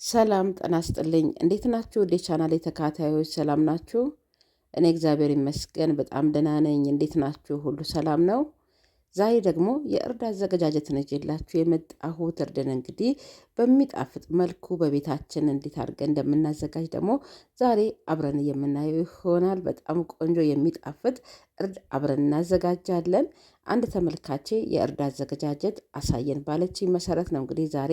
ሰላም ጤና ይስጥልኝ። እንዴት ናችሁ? ወደ ቻናሌ ተከታታዮች ሰላም ናችሁ? እኔ እግዚአብሔር ይመስገን በጣም ደህና ነኝ። እንዴት ናችሁ? ሁሉ ሰላም ነው? ዛሬ ደግሞ የእርድ አዘገጃጀትን ይዤላችሁ የመጣሁት እርድን እንግዲህ በሚጣፍጥ መልኩ በቤታችን እንዴት አድርገን እንደምናዘጋጅ ደግሞ ዛሬ አብረን የምናየው ይሆናል። በጣም ቆንጆ የሚጣፍጥ እርድ አብረን እናዘጋጃለን። አንድ ተመልካቼ የእርድ አዘገጃጀት አሳየን ባለችኝ መሰረት ነው እንግዲህ ዛሬ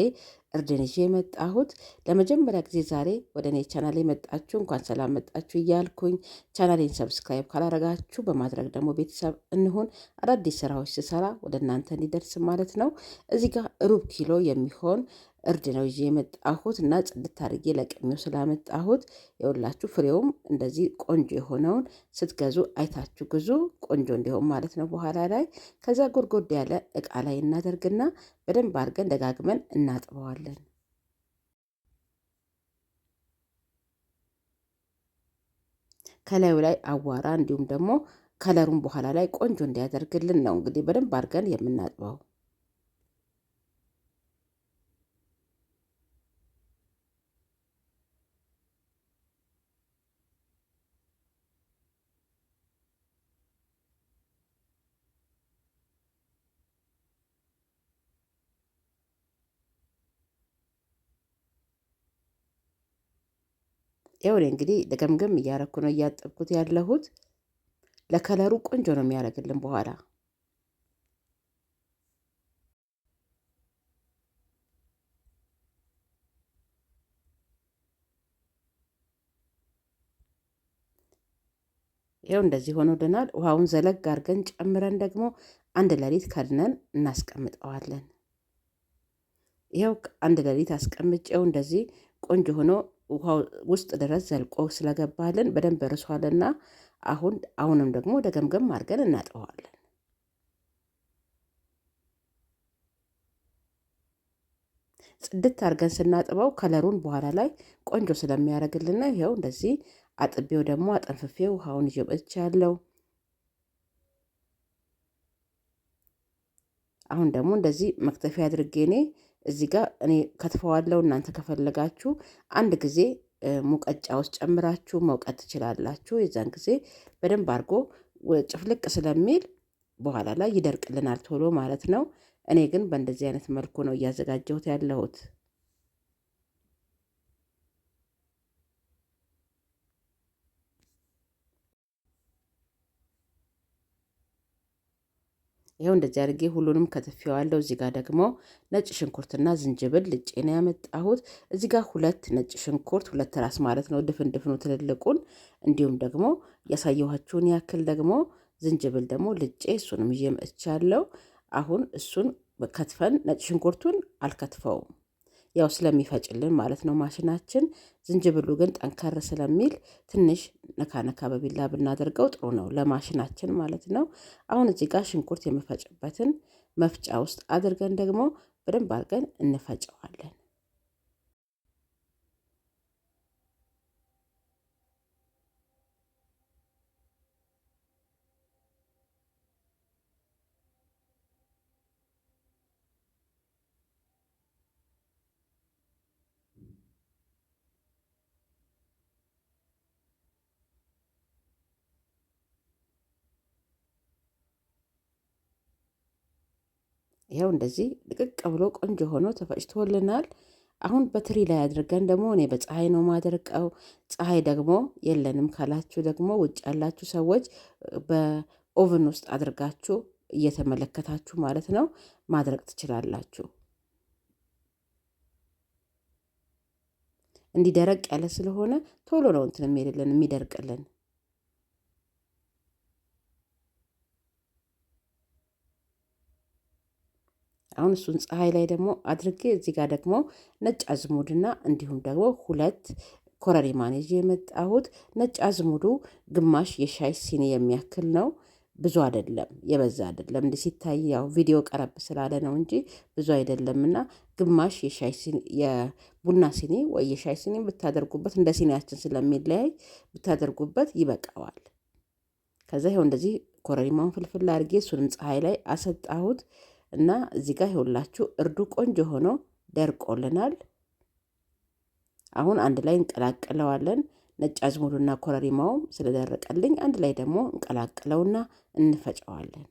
እርድን ይዤ የመጣሁት። ለመጀመሪያ ጊዜ ዛሬ ወደ እኔ ቻናል የመጣችሁ እንኳን ሰላም መጣችሁ እያልኩኝ ቻናሌን ሰብስክራይብ ካላረጋችሁ በማድረግ ደግሞ ቤተሰብ እንሁን። አዳዲስ ስራዎች ስሰራ ወደ እናንተ እንዲደርስ ማለት ነው። እዚህ ጋር ሩብ ኪሎ የሚሆን እርድ ነው ይዤ የመጣሁት እና ጽድት አድርጌ ለቅሜው ስላመጣሁት የሁላችሁ ፍሬውም እንደዚህ ቆንጆ የሆነውን ስትገዙ አይታችሁ ግዙ፣ ቆንጆ እንዲሆን ማለት ነው። በኋላ ላይ ከዛ ጎድጎድ ያለ እቃ ላይ እናደርግና በደንብ አድርገን ደጋግመን እናጥበዋለን። ከላዩ ላይ አዋራ እንዲሁም ደግሞ ከለሩን በኋላ ላይ ቆንጆ እንዲያደርግልን ነው እንግዲህ በደንብ አድርገን የምናጥበው። ይኸው እኔ እንግዲህ ደገምገም እያረኩ ነው እያጠብኩት ያለሁት። ለከለሩ ቆንጆ ነው የሚያደርግልን በኋላ። ይኸው እንደዚህ ሆኖልናል። ውሃውን ዘለግ አድርገን ጨምረን ደግሞ አንድ ሌሊት ከድነን እናስቀምጠዋለን። ይኸው አንድ ሌሊት አስቀምጬው እንደዚህ ቆንጆ ሆኖ ውሃው ውስጥ ድረስ ዘልቆ ስለገባልን በደንብ እርሷልና አሁንም ደግሞ ደገምገም አድርገን እናጥበዋለን። ጽድት አድርገን ስናጥበው ከለሩን በኋላ ላይ ቆንጆ ስለሚያደርግልና ይኸው እንደዚህ አጥቤው ደግሞ አጠንፍፌው ውሃውን ይዤ መጥቻለሁ። አሁን ደግሞ እንደዚህ መክተፊያ አድርጌ እዚህ ጋር እኔ ከትፈዋለሁ። እናንተ ከፈለጋችሁ አንድ ጊዜ ሙቀጫ ውስጥ ጨምራችሁ መውቀት ትችላላችሁ። የዛን ጊዜ በደንብ አድርጎ ጭፍልቅ ስለሚል በኋላ ላይ ይደርቅልናል ቶሎ ማለት ነው። እኔ ግን በእንደዚህ አይነት መልኩ ነው እያዘጋጀሁት ያለሁት። ይኸው እንደዚህ አድርጌ ሁሉንም ከትፌዋለሁ። እዚህ ጋር ደግሞ ነጭ ሽንኩርትና ዝንጅብል ልጬ ነው ያመጣሁት። እዚህ ጋር ሁለት ነጭ ሽንኩርት፣ ሁለት ራስ ማለት ነው፣ ድፍን ድፍኑ ትልልቁን፣ እንዲሁም ደግሞ ያሳየኋችሁን ያክል ደግሞ ዝንጅብል ደግሞ ልጬ እሱንም ይዤ መጥቻለሁ። አሁን እሱን ከትፈን ነጭ ሽንኩርቱን አልከትፈውም ያው ስለሚፈጭልን ማለት ነው ማሽናችን። ዝንጅብሉ ግን ጠንከር ስለሚል ትንሽ ነካ ነካ በቢላ ብናደርገው ጥሩ ነው ለማሽናችን ማለት ነው። አሁን እዚህ ጋር ሽንኩርት የምፈጭበትን መፍጫ ውስጥ አድርገን ደግሞ በደንብ አድርገን እንፈጨዋለን። ይኸው እንደዚህ ድቅቅ ብሎ ቆንጆ ሆኖ ተፈጭቶልናል። አሁን በትሪ ላይ አድርገን ደግሞ እኔ በፀሐይ ነው ማደርቀው። ፀሐይ ደግሞ የለንም ካላችሁ ደግሞ ውጭ ያላችሁ ሰዎች በኦቨን ውስጥ አድርጋችሁ እየተመለከታችሁ ማለት ነው ማድረቅ ትችላላችሁ። እንዲደረቅ ያለ ስለሆነ ቶሎ ነው እንትን የሚደርቅልን። አሁን እሱን ፀሐይ ላይ ደግሞ አድርጌ እዚህ ጋር ደግሞ ነጭ አዝሙድና እንዲሁም ደግሞ ሁለት ኮረሪማን ይዤ የመጣሁት። ነጭ አዝሙዱ ግማሽ የሻይ ሲኒ የሚያክል ነው። ብዙ አይደለም፣ የበዛ አይደለም። እንዲህ ሲታይ ያው ቪዲዮ ቀረብ ስላለ ነው እንጂ ብዙ አይደለምና ግማሽ የሻይ ሲኒ የቡና ሲኒ ወይ የሻይ ሲኒ ብታደርጉበት እንደ ሲኒያችን ስለሚለያይ ብታደርጉበት ይበቃዋል። ከዛ ይኸው እንደዚህ ኮረሪማውን ፍልፍል አድርጌ እሱንም ፀሐይ ላይ አሰጣሁት። እና እዚህ ጋር ይኸውላችሁ እርዱ ቆንጆ ሆኖ ደርቆልናል። አሁን አንድ ላይ እንቀላቅለዋለን። ነጭ አዝሙዱና ኮረሪማውም ስለደረቀልኝ አንድ ላይ ደግሞ እንቀላቅለውና እንፈጨዋለን።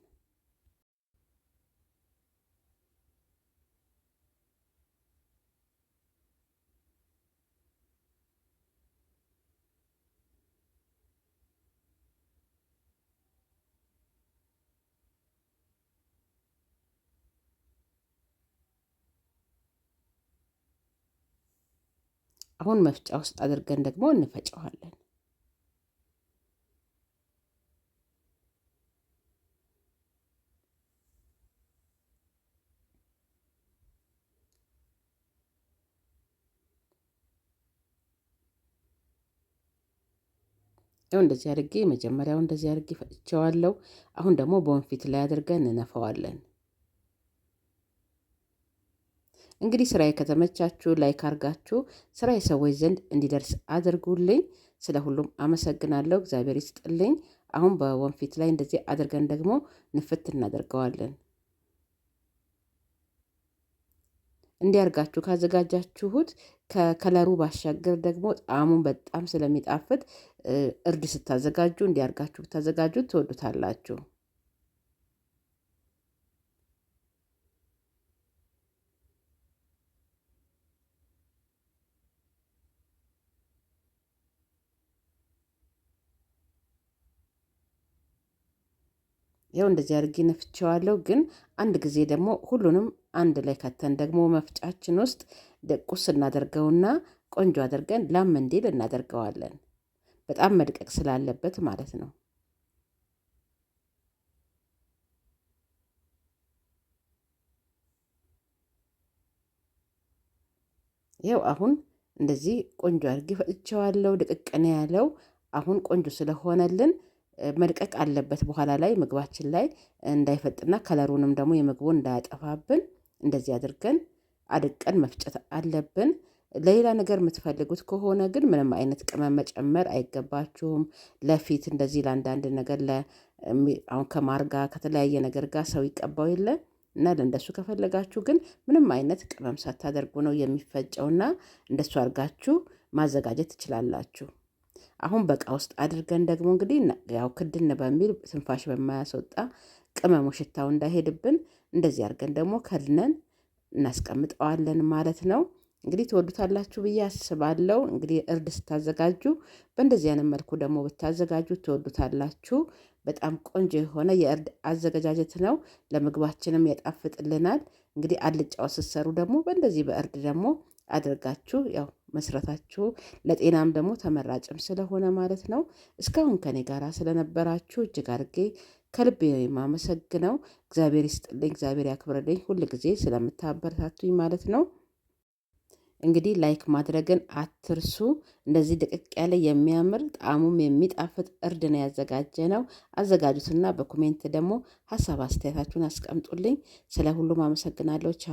አሁን መፍጫ ውስጥ አድርገን ደግሞ እንፈጨዋለን። ያው እንደዚህ አድርጌ መጀመሪያው እንደዚህ አድርጌ ፈጭቼዋለሁ። አሁን ደግሞ በወንፊት ላይ አድርገን እንነፋዋለን። እንግዲህ ስራዬ ከተመቻችሁ ላይክ አርጋችሁ ስራዬ ሰዎች ዘንድ እንዲደርስ አድርጉልኝ። ስለ ሁሉም አመሰግናለሁ። እግዚአብሔር ይስጥልኝ። አሁን በወንፊት ላይ እንደዚህ አድርገን ደግሞ ንፍት እናደርገዋለን። እንዲያርጋችሁ ካዘጋጃችሁት ከከለሩ ባሻገር ደግሞ ጣዕሙን በጣም ስለሚጣፍጥ እርድ ስታዘጋጁ እንዲያርጋችሁ ብታዘጋጁት ትወዱታላችሁ። ያው እንደዚህ አድርጌ ነፍቼዋለሁ። ግን አንድ ጊዜ ደግሞ ሁሉንም አንድ ላይ ከተን ደግሞ መፍጫችን ውስጥ ደቁስ እናደርገውና ቆንጆ አድርገን ላም እንዲል እናደርገዋለን። በጣም መድቀቅ ስላለበት ማለት ነው። ያው አሁን እንደዚህ ቆንጆ አድርጌ ፈጭቼዋለሁ። ድቅቅ ነው ያለው። አሁን ቆንጆ ስለሆነልን መድቀቅ አለበት በኋላ ላይ ምግባችን ላይ እንዳይፈጥና ከለሩንም ደግሞ የምግቡን እንዳያጠፋብን እንደዚህ አድርገን አድቀን መፍጨት አለብን። ለሌላ ነገር የምትፈልጉት ከሆነ ግን ምንም አይነት ቅመም መጨመር አይገባችሁም። ለፊት እንደዚህ ለአንዳንድ ነገር አሁን ከማር ጋር ከተለያየ ነገር ጋር ሰው ይቀባው የለ እና ለእንደሱ ከፈለጋችሁ ግን ምንም አይነት ቅመም ሳታደርጉ ነው የሚፈጨውና እንደሱ አድርጋችሁ ማዘጋጀት ትችላላችሁ። አሁን በቃ ውስጥ አድርገን ደግሞ እንግዲህ ያው ክድን በሚል ትንፋሽ በማያስወጣ ቅመሙ ሽታው እንዳይሄድብን እንደዚህ አድርገን ደግሞ ከድነን እናስቀምጠዋለን ማለት ነው። እንግዲህ ትወዱታላችሁ ብዬ አስባለሁ። እንግዲህ እርድ ስታዘጋጁ በእንደዚህ አይነት መልኩ ደግሞ ብታዘጋጁ ትወዱታላችሁ። በጣም ቆንጆ የሆነ የእርድ አዘገጃጀት ነው። ለምግባችንም ያጣፍጥልናል። እንግዲህ አልጫው ስትሰሩ ደግሞ በእንደዚህ በእርድ ደግሞ አድርጋችሁ ያው መስራታችሁ ለጤናም ደግሞ ተመራጭም ስለሆነ ማለት ነው። እስካሁን ከኔ ጋር ስለነበራችሁ እጅግ አድርጌ ከልቤ ነው የማመሰግነው። እግዚአብሔር ይስጥልኝ፣ እግዚአብሔር ያክብርልኝ፣ ሁል ጊዜ ስለምታበረታቱኝ ማለት ነው። እንግዲህ ላይክ ማድረግን አትርሱ። እንደዚህ ድቅቅ ያለ የሚያምር ጣዕሙም የሚጣፍጥ እርድ ነው ያዘጋጀ ነው። አዘጋጁትና በኮሜንት ደግሞ ሀሳብ አስተያየታችሁን አስቀምጡልኝ። ስለ ሁሉም አመሰግናለሁ። ቻው።